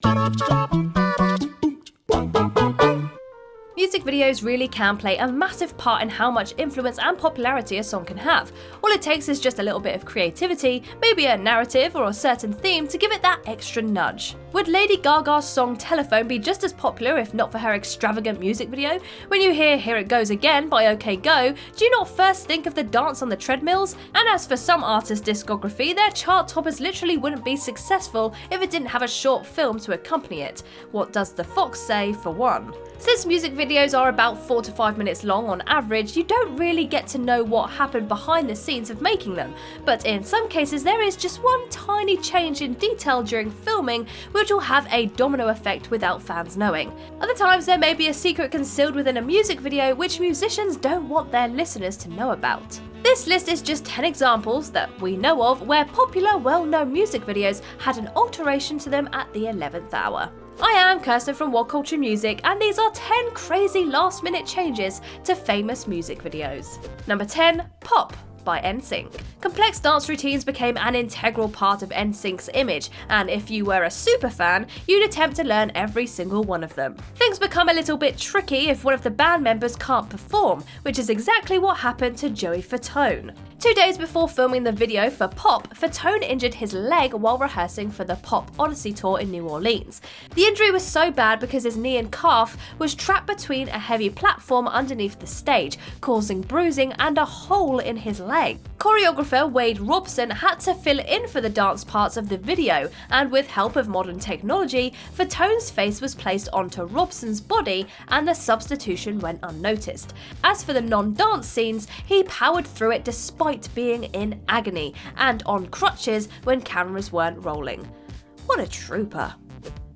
Music videos really can play a massive part in how much influence and popularity a song can have. All it takes is just a little bit of creativity, maybe a narrative or a certain theme to give it that extra nudge. Would Lady Gaga's song Telephone be just as popular if not for her extravagant music video? When you hear Here It Goes Again by OK Go, do you not first think of the dance on the treadmills? And as for some artists' discography, their chart toppers literally wouldn't be successful if it didn't have a short film to accompany it. What does the Fox say, for one? Since music videos are about 4 to 5 minutes long on average, you don't really get to know what happened behind the scenes of making them, but in some cases there is just one tiny change in detail during filming which will have a domino effect without fans knowing. Other times there may be a secret concealed within a music video which musicians don't want their listeners to know about. This list is just 10 examples that we know of where popular, well-known music videos had an alteration to them at the 11th hour. I am Kirsten from WhatCulture Music, and these are 10 crazy last-minute changes to famous music videos. Number 10. Pop by NSYNC. Complex dance routines became an integral part of NSYNC's image, and if you were a super fan, you'd attempt to learn every single one of them. Things become a little bit tricky if one of the band members can't perform, which is exactly what happened to Joey Fatone. 2 days before filming the video for Pop, Fatone injured his leg while rehearsing for the Pop Odyssey tour in New Orleans. The injury was so bad because his knee and calf was trapped between a heavy platform underneath the stage, causing bruising and a hole in his leg. Choreographer Wade Robson had to fill in for the dance parts of the video, and with help of modern technology, Fatone's face was placed onto Robson's body and the substitution went unnoticed. As for the non-dance scenes, he powered through it despite being in agony and on crutches when cameras weren't rolling. What a trooper.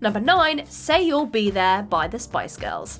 Number 9. Say You'll Be There by the Spice Girls.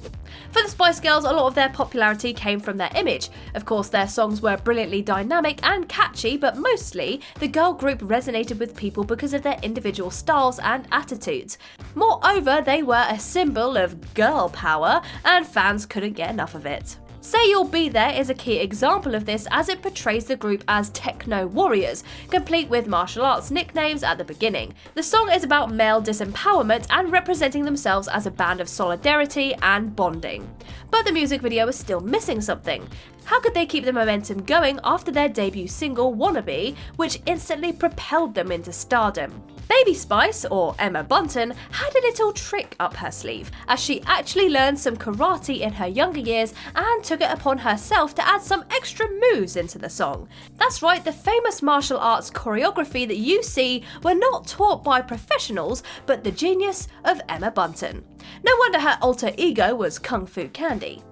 For the Spice Girls, a lot of their popularity came from their image. Of course, their songs were brilliantly dynamic and catchy, but mostly, the girl group resonated with people because of their individual styles and attitudes. Moreover, they were a symbol of girl power, and fans couldn't get enough of it. Say You'll Be There is a key example of this, as it portrays the group as techno warriors, complete with martial arts nicknames at the beginning. The song is about male disempowerment and representing themselves as a band of solidarity and bonding. But the music video was still missing something. How could they keep the momentum going after their debut single Wannabe, which instantly propelled them into stardom? Baby Spice, or Emma Bunton, had a little trick up her sleeve, as she actually learned some karate in her younger years and took it upon herself to add some extra moves into the song. That's right, the famous martial arts choreography that you see were not taught by professionals, but the genius of Emma Bunton. No wonder her alter ego was Kung Fu Candy.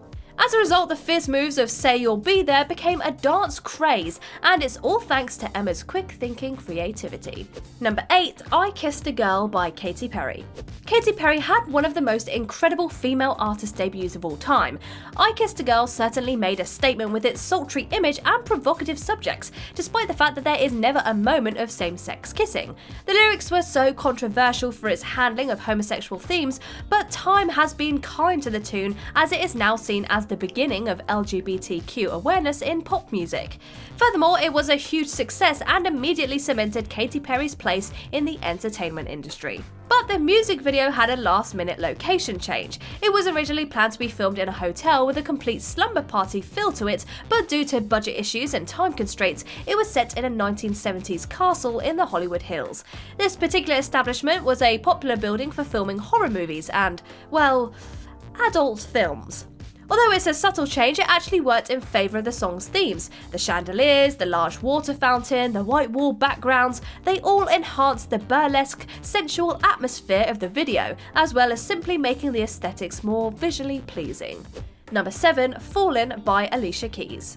As a result, the fierce moves of Say You'll Be There became a dance craze, and it's all thanks to Emma's quick-thinking creativity. Number 8. I Kissed a Girl by Katy Perry. Katy Perry had one of the most incredible female artist debuts of all time. I Kissed a Girl certainly made a statement with its sultry image and provocative subjects, despite the fact that there is never a moment of same-sex kissing. The lyrics were so controversial for its handling of homosexual themes, but time has been kind to the tune, as it is now seen as the beginning of LGBTQ awareness in pop music. Furthermore, it was a huge success and immediately cemented Katy Perry's place in the entertainment industry. But the music video had a last-minute location change. It was originally planned to be filmed in a hotel with a complete slumber party feel to it, but due to budget issues and time constraints, it was set in a 1970s castle in the Hollywood Hills. This particular establishment was a popular building for filming horror movies and, well, adult films. Although it's a subtle change, it actually worked in favour of the song's themes. The chandeliers, the large water fountain, the white wall backgrounds, they all enhanced the burlesque, sensual atmosphere of the video, as well as simply making the aesthetics more visually pleasing. Number 7. Fallin' by Alicia Keys.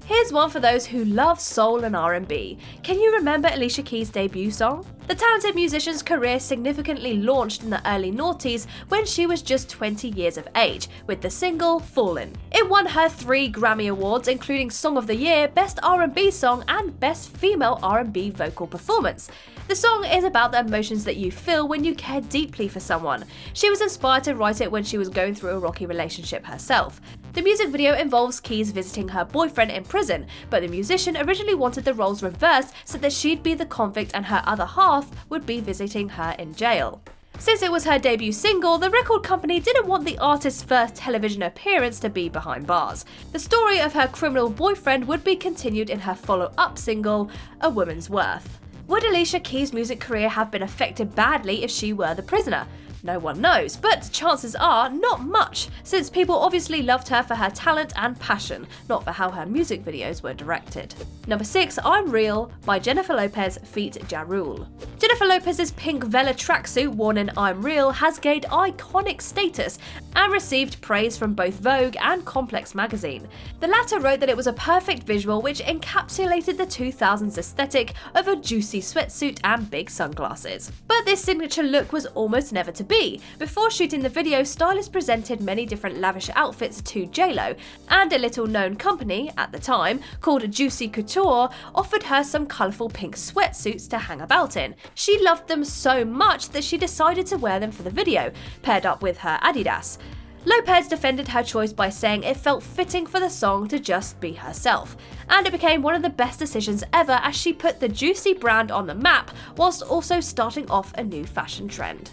Here's one for those who love soul and R&B. Can you remember Alicia Keys' debut song? The talented musician's career significantly launched in the early noughties when she was just 20 years of age, with the single Fallin'. It won her 3 Grammy Awards, including Song of the Year, Best R&B Song, and Best Female R&B Vocal Performance. The song is about the emotions that you feel when you care deeply for someone. She was inspired to write it when she was going through a rocky relationship herself. The music video involves Keys visiting her boyfriend in prison, but the musician originally wanted the roles reversed so that she'd be the convict and her other half would be visiting her in jail. Since it was her debut single, the record company didn't want the artist's first television appearance to be behind bars. The story of her criminal boyfriend would be continued in her follow-up single, A Woman's Worth. Would Alicia Keys' music career have been affected badly if she were the prisoner? No one knows, but chances are not much, since people obviously loved her for her talent and passion, not for how her music videos were directed. Number 6, I'm Real by Jennifer Lopez feat. Ja Rule. Jennifer Lopez's pink Vela tracksuit worn in I'm Real has gained iconic status and received praise from both Vogue and Complex magazine. The latter wrote that it was a perfect visual which encapsulated the 2000s aesthetic of a juicy sweatsuit and big sunglasses. But this signature look was almost never to be. Before shooting the video, stylists presented many different lavish outfits to J-Lo, and a little-known company, at the time, called Juicy Couture, offered her some colourful pink sweatsuits to hang about in. She loved them so much that she decided to wear them for the video, paired up with her Adidas. Lopez defended her choice by saying it felt fitting for the song to just be herself, and it became one of the best decisions ever as she put the Juicy brand on the map whilst also starting off a new fashion trend.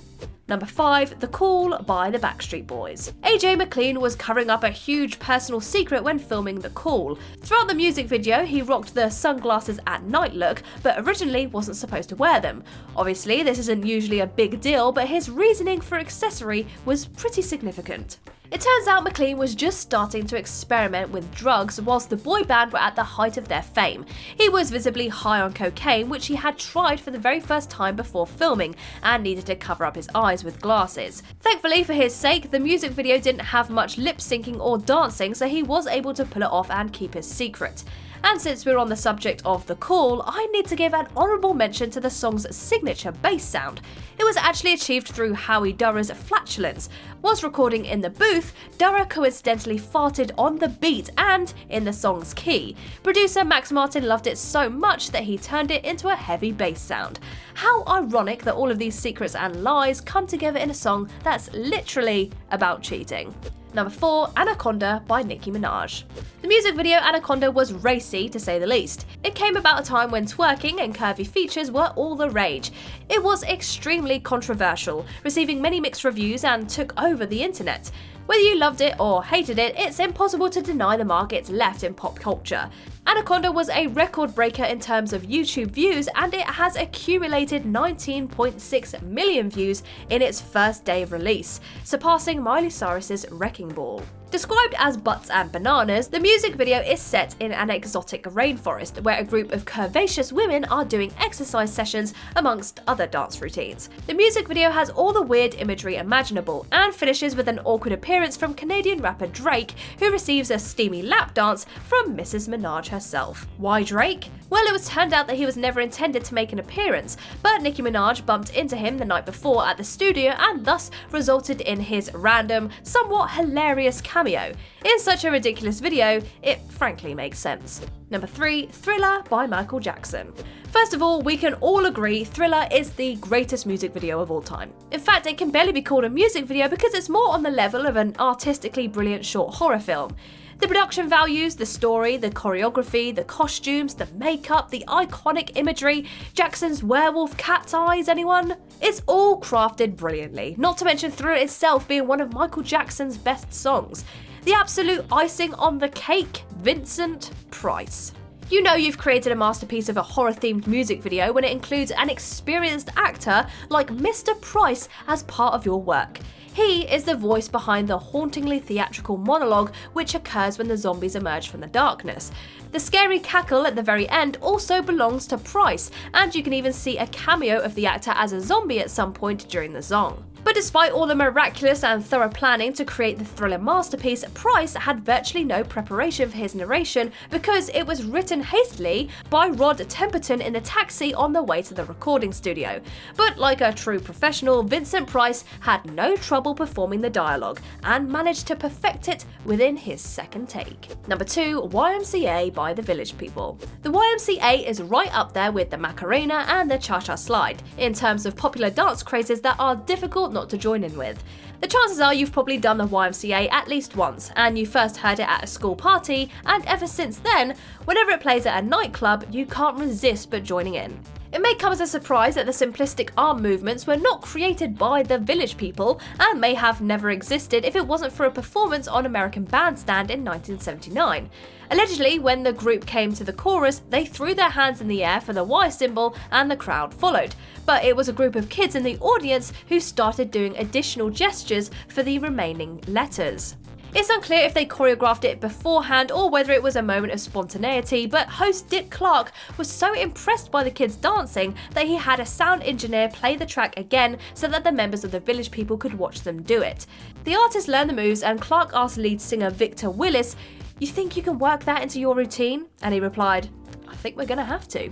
Number 5, The Call by the Backstreet Boys. AJ McLean was covering up a huge personal secret when filming The Call. Throughout the music video, he rocked the sunglasses at night look, but originally wasn't supposed to wear them. Obviously, this isn't usually a big deal, but his reasoning for accessory was pretty significant. It turns out McLean was just starting to experiment with drugs whilst the boy band were at the height of their fame. He was visibly high on cocaine, which he had tried for the very first time before filming, and needed to cover up his eyes with glasses. Thankfully for his sake, the music video didn't have much lip syncing or dancing, so he was able to pull it off and keep his secret. And since we're on the subject of The Call, I need to give an honourable mention to the song's signature bass sound. It was actually achieved through Howie Durr's flatulence. Whilst recording in the booth, Durr coincidentally farted on the beat and in the song's key. Producer Max Martin loved it so much that he turned it into a heavy bass sound. How ironic that all of these secrets and lies come together in a song that's literally about cheating. Number 4, Anaconda by Nicki Minaj. The music video Anaconda was racy to say the least. It came about a time when twerking and curvy features were all the rage. It was extremely controversial, receiving many mixed reviews and took over the internet. Whether you loved it or hated it, it's impossible to deny the mark it's left in pop culture. Anaconda was a record breaker in terms of YouTube views, and it has accumulated 19.6 million views in its first day of release, surpassing Miley Cyrus's Wrecking Ball. Described as butts and bananas, the music video is set in an exotic rainforest where a group of curvaceous women are doing exercise sessions amongst other dance routines. The music video has all the weird imagery imaginable and finishes with an awkward appearance from Canadian rapper Drake, who receives a steamy lap dance from Mrs. Minaj herself. Why Drake? Well, it was turned out that he was never intended to make an appearance, but Nicki Minaj bumped into him the night before at the studio and thus resulted in his random, somewhat hilarious cameo. In such a ridiculous video, it frankly makes sense. Number 3, Thriller by Michael Jackson. First of all, we can all agree Thriller is the greatest music video of all time. In fact, it can barely be called a music video because it's more on the level of an artistically brilliant short horror film. The production values, the story, the choreography, the costumes, the makeup, the iconic imagery, Jackson's werewolf cat's eyes, anyone? It's all crafted brilliantly, not to mention Thriller itself being one of Michael Jackson's best songs. The absolute icing on the cake, Vincent Price. You know you've created a masterpiece of a horror-themed music video when it includes an experienced actor like Mr. Price as part of your work. He is the voice behind the hauntingly theatrical monologue which occurs when the zombies emerge from the darkness. The scary cackle at the very end also belongs to Price, and you can even see a cameo of the actor as a zombie at some point during the song. But despite all the miraculous and thorough planning to create the Thriller masterpiece, Price had virtually no preparation for his narration because it was written hastily by Rod Temperton in the taxi on the way to the recording studio. But like a true professional, Vincent Price had no trouble performing the dialogue and managed to perfect it within his second take. Number 2, YMCA by the Village People. The YMCA is right up there with the Macarena and the Cha-Cha Slide in terms of popular dance crazes that are difficult not to join in with. The chances are you've probably done the YMCA at least once, and you first heard it at a school party, and ever since then, whenever it plays at a nightclub, you can't resist but joining in. It may come as a surprise that the simplistic arm movements were not created by the village people and may have never existed if it wasn't for a performance on American Bandstand in 1979. Allegedly, when the group came to the chorus, they threw their hands in the air for the Y symbol and the crowd followed. But it was a group of kids in the audience who started doing additional gestures for the remaining letters. It's unclear if they choreographed it beforehand or whether it was a moment of spontaneity, but host Dick Clark was so impressed by the kids dancing that he had a sound engineer play the track again so that the members of the village people could watch them do it. The artist learned the moves and Clark asked lead singer Victor Willis, "You think you can work that into your routine?" And he replied, "I think we're gonna have to."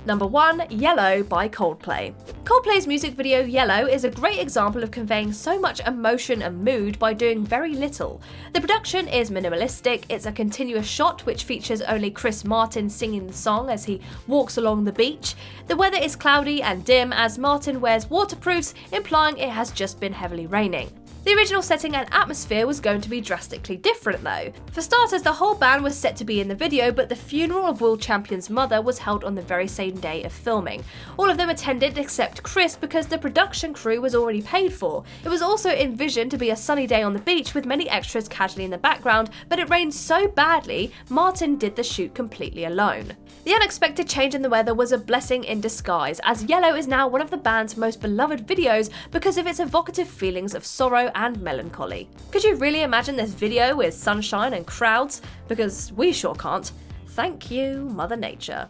Number 1, Yellow by Coldplay. Coldplay's music video Yellow is a great example of conveying so much emotion and mood by doing very little. The production is minimalistic, it's a continuous shot which features only Chris Martin singing the song as he walks along the beach. The weather is cloudy and dim as Martin wears waterproofs, implying it has just been heavily raining. The original setting and atmosphere was going to be drastically different though. For starters, the whole band was set to be in the video, but the funeral of world champion's mother was held on the very same day of filming. All of them attended except Chris because the production crew was already paid for. It was also envisioned to be a sunny day on the beach with many extras casually in the background, but it rained so badly, Martin did the shoot completely alone. The unexpected change in the weather was a blessing in disguise, as Yellow is now one of the band's most beloved videos because of its evocative feelings of sorrow and melancholy. Could you really imagine this video with sunshine and crowds? Because we sure can't. Thank you, Mother Nature.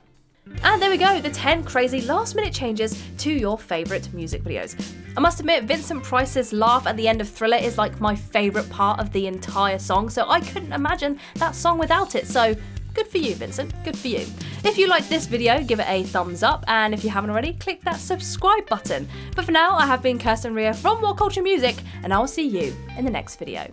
And there we go, the 10 crazy last-minute changes to your favourite music videos. I must admit, Vincent Price's laugh at the end of Thriller is like my favourite part of the entire song, so I couldn't imagine that song without it, so good for you, Vincent, good for you. If you liked this video, give it a thumbs up, and if you haven't already, click that subscribe button. But for now, I have been Kirsten Ria from WhatCulture Music, and I will see you in the next video.